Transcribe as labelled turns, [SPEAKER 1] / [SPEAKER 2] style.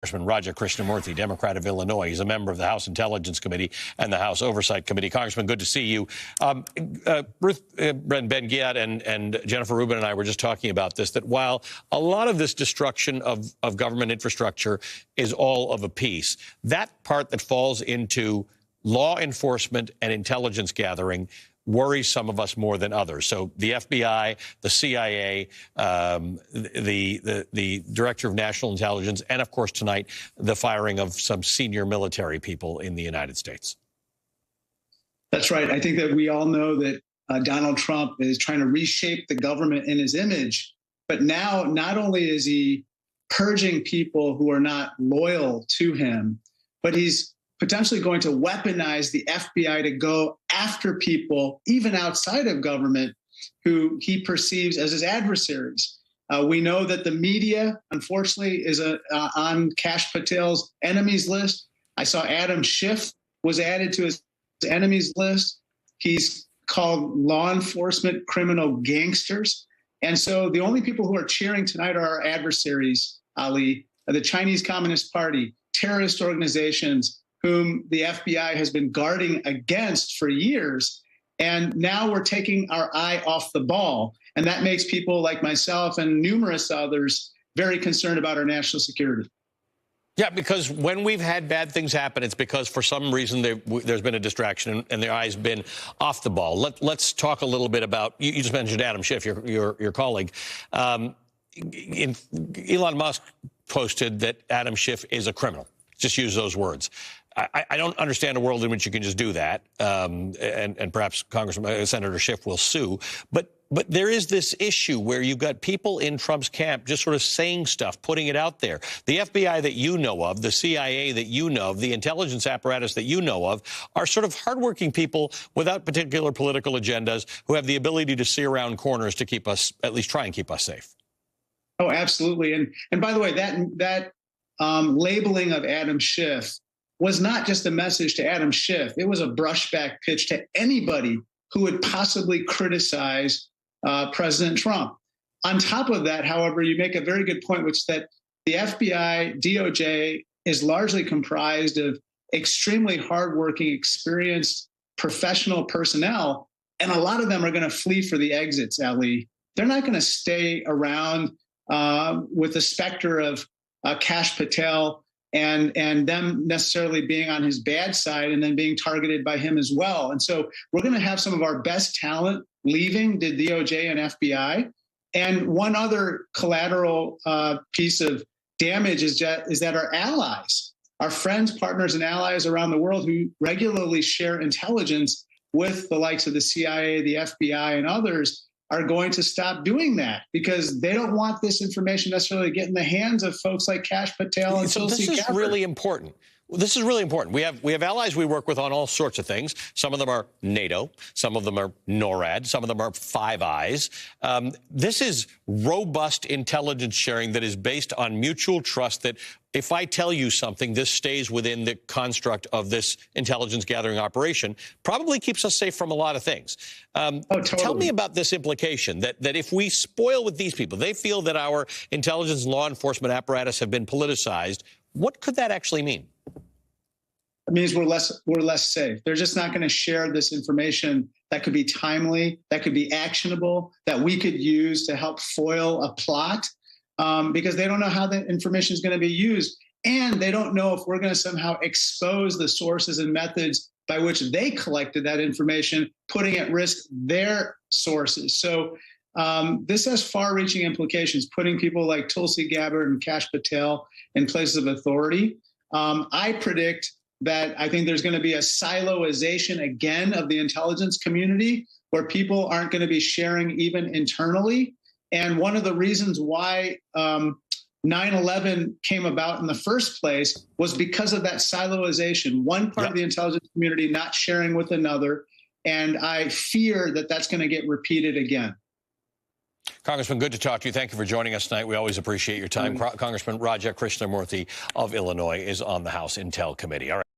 [SPEAKER 1] Congressman Raja Krishnamurthy, Democrat of Illinois. He's a member of the House Intelligence Committee and the House Oversight Committee. Congressman, good to see you. Ruth Ben-Ghiat and Jennifer Rubin and I were just talking about this, that while a lot of this destruction of government infrastructure is all of a piece, that part that falls into law enforcement and intelligence gathering worries some of us more than others. So the FBI, the CIA, the Director of National Intelligence, and of course tonight, the firing of some senior military people in the United States.
[SPEAKER 2] That's right. I think that we all know that Donald Trump is trying to reshape the government in his image. But now, not only is he purging people who are not loyal to him, but he's potentially going to weaponize the FBI to go after people, even outside of government, who he perceives as his adversaries. We know that the media, unfortunately, is on Kash Patel's enemies list. I saw Adam Schiff was added to his enemies list. He's called law enforcement criminal gangsters. And so the only people who are cheering tonight are our adversaries, Ali, the Chinese Communist Party, terrorist organizations, whom the FBI has been guarding against for years. And now we're taking our eye off the ball. And that makes people like myself and numerous others very concerned about our national security.
[SPEAKER 1] Yeah, because when we've had bad things happen, it's because for some reason there's been a distraction and their eye's been off the ball. Let's talk a little bit about, you just mentioned Adam Schiff, your colleague. Elon Musk posted that Adam Schiff is a criminal. Just use those words. I don't understand a world in which you can just do that, and perhaps Senator Schiff will sue. But there is this issue where you've got people in Trump's camp just sort of saying stuff, putting it out there. The FBI that you know of, the CIA that you know of, the intelligence apparatus that you know of are sort of hardworking people without particular political agendas who have the ability to see around corners to keep us, at least try and keep us safe.
[SPEAKER 2] Oh, absolutely. And by the way, that labeling of Adam Schiff was not just a message to Adam Schiff. It was a brushback pitch to anybody who would possibly criticize President Trump. On top of that, however, you make a very good point, which is that the FBI, DOJ is largely comprised of extremely hardworking, experienced, professional personnel, and a lot of them are going to flee for the exits, Ali. They're not going to stay around with the specter of Kash Patel and them necessarily being on his bad side and then being targeted by him as well. And so we're going to have some of our best talent leaving the DOJ and FBI. And one other collateral piece of damage is that our allies, our friends, partners, and allies around the world who regularly share intelligence with the likes of the CIA, the FBI, and others are going to stop doing that because they don't want this information necessarily to get in the hands of folks like Kash Patel and Tulsi Gabbard.
[SPEAKER 1] This is really important. This is really important. We have allies we work with on all sorts of things. Some of them are NATO. Some of them are NORAD. Some of them are Five Eyes. This is robust intelligence sharing that is based on mutual trust that if I tell you something, this stays within the construct of this intelligence gathering operation, probably keeps us safe from a lot of things.
[SPEAKER 2] Totally.
[SPEAKER 1] Tell me about this implication that if we spoil with these people, they feel that our intelligence and law enforcement apparatus have been politicized. What could that actually mean?
[SPEAKER 2] It means we're less safe. They're just not going to share this information that could be timely, that could be actionable, that we could use to help foil a plot, because they don't know how the information is going to be used. And they don't know if we're going to somehow expose the sources and methods by which they collected that information, putting at risk their sources. So this has far-reaching implications, putting people like Tulsi Gabbard and Kash Patel in places of authority. I predict that I think there's going to be a siloization again of the intelligence community where people aren't going to be sharing even internally. And one of the reasons why 9/11 came about in the first place was because of that siloization, one part of the intelligence community not sharing with another. And I fear that that's going to get repeated again.
[SPEAKER 1] Congressman, good to talk to you. Thank you for joining us tonight. We always appreciate your time. Congressman Raja Krishnamurthy of Illinois is on the House Intel Committee. All right.